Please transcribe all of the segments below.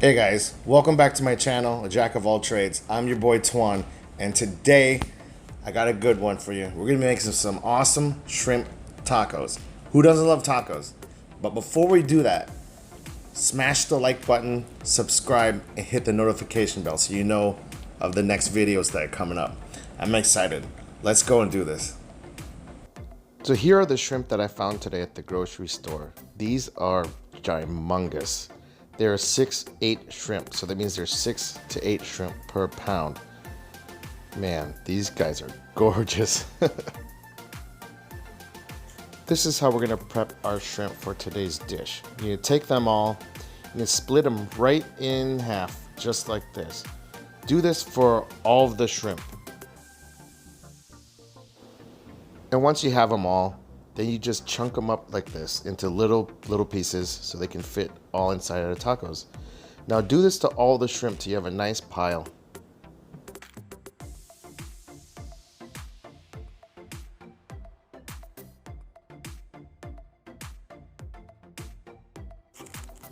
Hey guys, welcome back to my channel, A Jack of All Trades. I'm your boy Twan, and today I got a good one for you. We're gonna be making some awesome shrimp tacos. Who doesn't love tacos? But before we do that, smash the like button, subscribe, and hit the notification bell so you know of the next videos that are coming up. I'm excited. Let's go and do this. So here are the shrimp that I found today at the grocery store. These are humongous. There are 6-8 shrimp, so that means there's 6 to 8 shrimp per pound. Man, these guys are gorgeous. This is how we're gonna prep our shrimp for today's dish. You take them all, you split them right in half, just like this. Do this for all of the shrimp. And once you have them all, then you just chunk them up like this into little pieces so they can fit all inside of the tacos. Now do this to all the shrimp till you have a nice pile.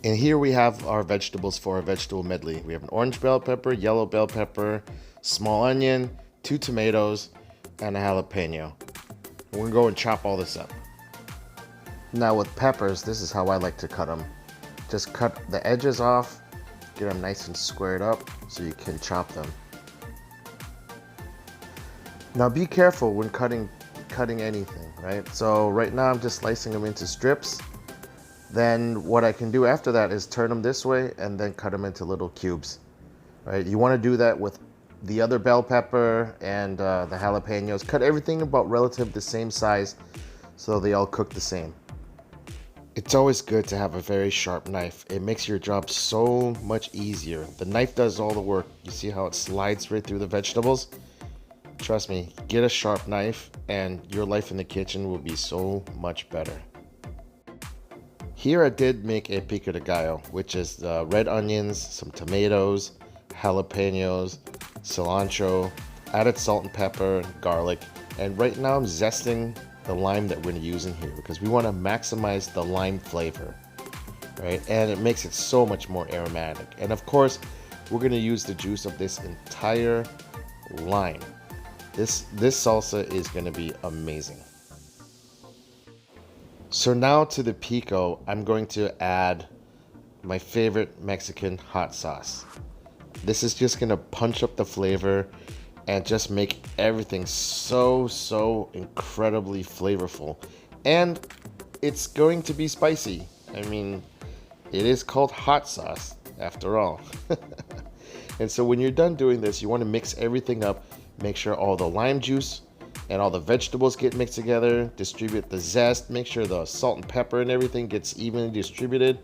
And here we have our vegetables for our vegetable medley. We have an orange bell pepper, yellow bell pepper, small onion, 2 tomatoes, and a jalapeno. We're gonna go and chop all this up. Now with peppers, this is how I like to cut them. Just cut the edges off, get them nice and squared up so you can chop them. Now be careful when cutting anything, right? So right now I'm just slicing them into strips. Then what I can do after that is turn them this way and then cut them into little cubes, right? You want to do that with the other bell pepper and the jalapenos. Cut everything about relative the same size so they all cook the same. It's always good to have a very sharp knife. It makes your job so much easier. The knife does all the work. You see how it slides right through the vegetables? Trust me, get a sharp knife and your life in the kitchen will be so much better. Here I did make a pico de gallo, which is red onions, some tomatoes, jalapenos, cilantro, added salt and pepper, garlic, and right now I'm zesting the lime that we're going to use in here because we want to maximize the lime flavor, right? And it makes it so much more aromatic. And of course, we're going to use the juice of this entire lime. This salsa is going to be amazing. So now to the pico, I'm going to add my favorite Mexican hot sauce. This is just gonna punch up the flavor and just make everything so incredibly flavorful. And it's going to be spicy. I mean, it is called hot sauce after all. And so when you're done doing this, you want to mix everything up. Make sure all the lime juice and all the vegetables get mixed together. Distribute the zest. Make sure the salt and pepper and everything gets evenly distributed.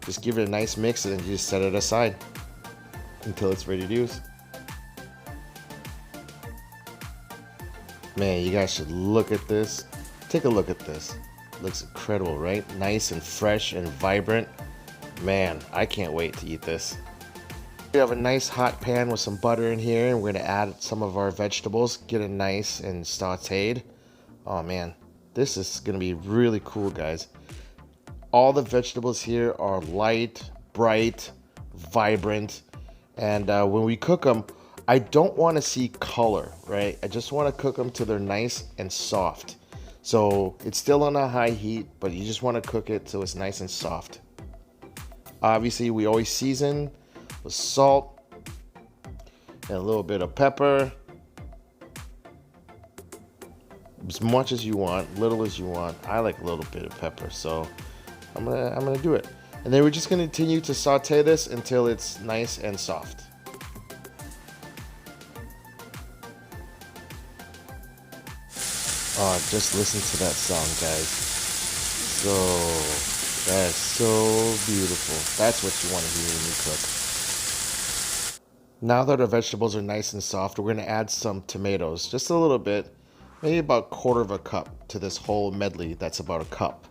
Just give it a nice mix and then you just set it aside until it's ready to use. Man, you guys should look at this. Take a look at this. Looks incredible, right? Nice and fresh and vibrant. Man, I can't wait to eat this. We have a nice hot pan with some butter in here, and we're gonna add some of our vegetables, get it nice and sauteed. Oh man, this is gonna be really cool, guys. All the vegetables here are light, bright, vibrant. And when we cook them, I don't want to see color, right? I just want to cook them till they're nice and soft. So it's still on a high heat, but you just want to cook it till it's nice and soft. Obviously, we always season with salt and a little bit of pepper. As much as you want, little as you want. I like a little bit of pepper, so I'm gonna do it. And then we're just going to continue to saute this until it's nice and soft. Oh, just listen to that sound, guys. That's so beautiful. That's what you want to hear when you cook. Now that our vegetables are nice and soft, we're going to add some tomatoes, just a little bit, maybe about 1/4 cup to this whole medley. That's about a cup.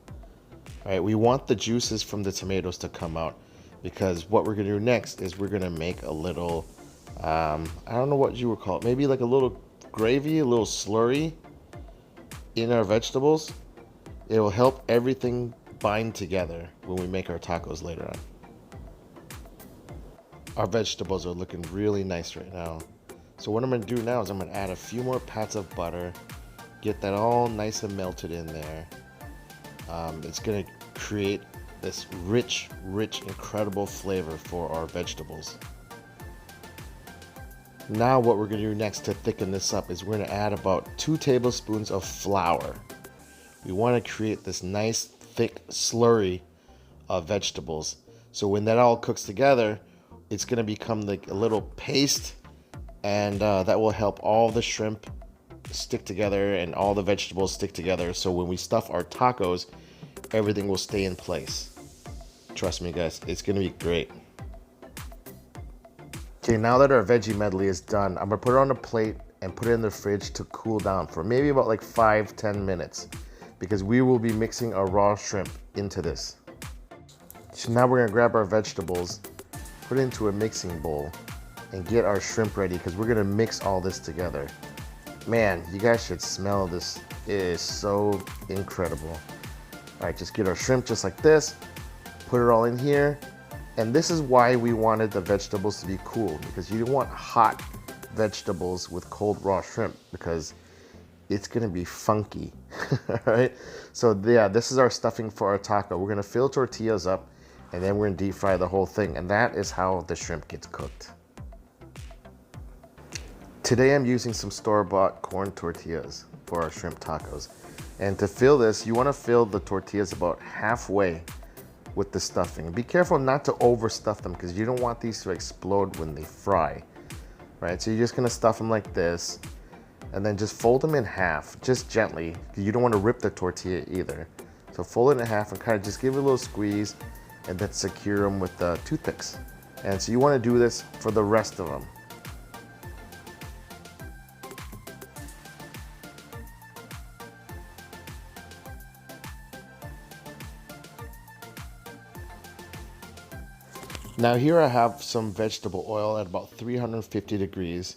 All right, we want the juices from the tomatoes to come out because what we're gonna do next is we're gonna make a little, I don't know what you would call it, maybe like a little gravy, a little slurry in our vegetables. It will help everything bind together when we make our tacos later on. Our vegetables are looking really nice right now. So what I'm gonna do now is I'm gonna add a few more pats of butter, get that all nice and melted in there. It's gonna create this rich, incredible flavor for our vegetables. Now what we're gonna do next to thicken this up is we're gonna add about 2 tablespoons of flour. We wanna create this nice, thick slurry of vegetables. So when that all cooks together, it's gonna become like a little paste, and that will help all the shrimp stick together and all the vegetables stick together. So when we stuff our tacos, everything will stay in place. Trust me guys, it's gonna be great. Okay, now that our veggie medley is done, I'm gonna put it on a plate and put it in the fridge to cool down for maybe about like 5-10 minutes, because we will be mixing our raw shrimp into this. So now we're gonna grab our vegetables, put it into a mixing bowl, and get our shrimp ready, because we're gonna mix all this together. Man, you guys should smell this. It is so incredible. All right, just get our shrimp just like this, put it all in here. And this is why we wanted the vegetables to be cool, because you don't want hot vegetables with cold raw shrimp, because it's gonna be funky. All right, so yeah, this is our stuffing for our taco. We're gonna fill tortillas up, and then we're gonna deep fry the whole thing, and that is how the shrimp gets cooked. Today I'm using some store-bought corn tortillas for our shrimp tacos. And to fill this, you wanna fill the tortillas about halfway with the stuffing. Be careful not to overstuff them, because you don't want these to explode when they fry, right? So you're just gonna stuff them like this, and then just fold them in half, just gently. You don't wanna rip the tortilla either. So fold it in half and kind of just give it a little squeeze, and then secure them with the toothpicks. And so you wanna do this for the rest of them. Now here I have some vegetable oil at about 350 degrees.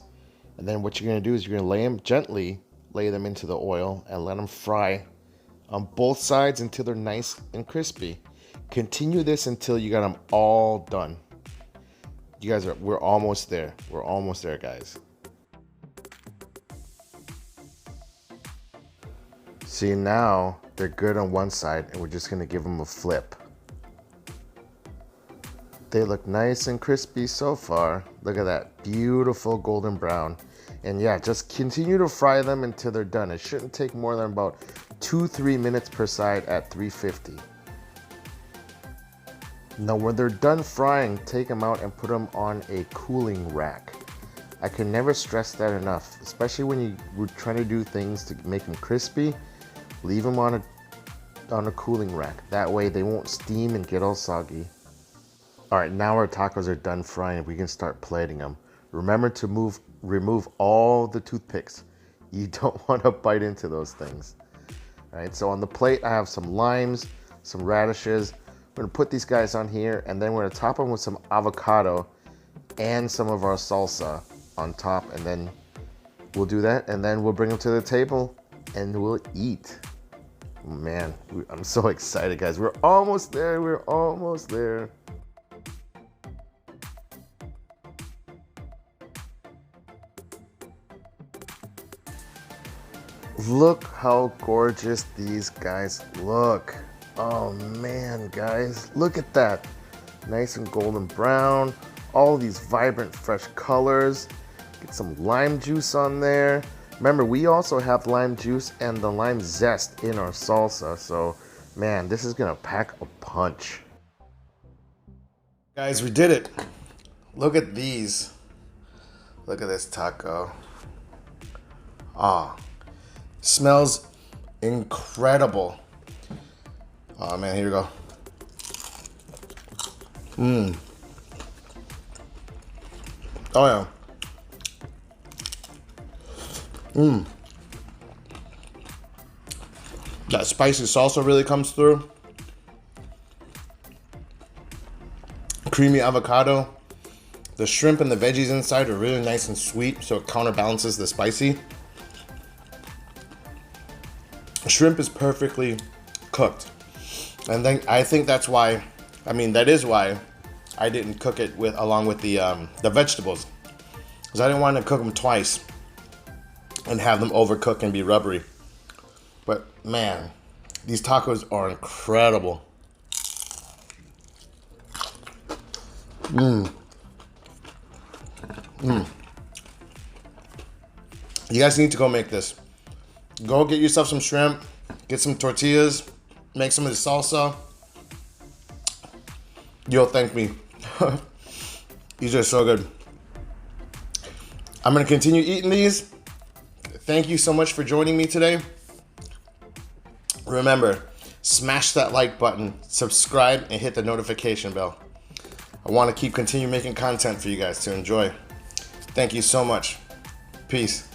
And then what you're gonna do is you're gonna gently lay them into the oil and let them fry on both sides until they're nice and crispy. Continue this until you got them all done. We're almost there. We're almost there, guys. See, now they're good on one side, and we're just gonna give them a flip. They look nice and crispy so far. Look at that, beautiful golden brown. And yeah, just continue to fry them until they're done. It shouldn't take more than about 2-3 minutes per side at 350. Now when they're done frying, take them out and put them on a cooling rack. I can never stress that enough, especially when you were trying to do things to make them crispy. Leave them on a cooling rack. That way they won't steam and get all soggy. All right, now our tacos are done frying. We can start plating them. Remember to remove all the toothpicks. You don't want to bite into those things. All right, so on the plate, I have some limes, some radishes. We're gonna put these guys on here, and then we're gonna top them with some avocado and some of our salsa on top, and then we'll do that, and then we'll bring them to the table and we'll eat. Man, I'm so excited, guys. We're almost there. We're almost there. Look how gorgeous these guys look. Oh man, guys, look at that. Nice and golden brown. All these vibrant, fresh colors. Get some lime juice on there. Remember, we also have lime juice and the lime zest in our salsa. So, man, this is gonna pack a punch. Guys, we did it. Look at these. Look at this taco. Ah. Smells incredible. Oh man, here we go. Oh yeah. That spicy salsa really comes through. Creamy avocado. The shrimp and the veggies inside are really nice and sweet, so it counterbalances the spicy. Shrimp is perfectly cooked. And then I think that's why, that is why I didn't cook it along with the vegetables, because I didn't want to cook them twice and have them overcook and be rubbery. But man, these tacos are incredible. You guys need to go make this. Go get yourself some shrimp, get some tortillas, make some of the salsa. You'll thank me. These are so good. I'm gonna continue eating these. Thank you so much for joining me today. Remember, smash that like button, subscribe, and hit the notification bell. I want to continue making content for you guys to enjoy. Thank you so much. Peace.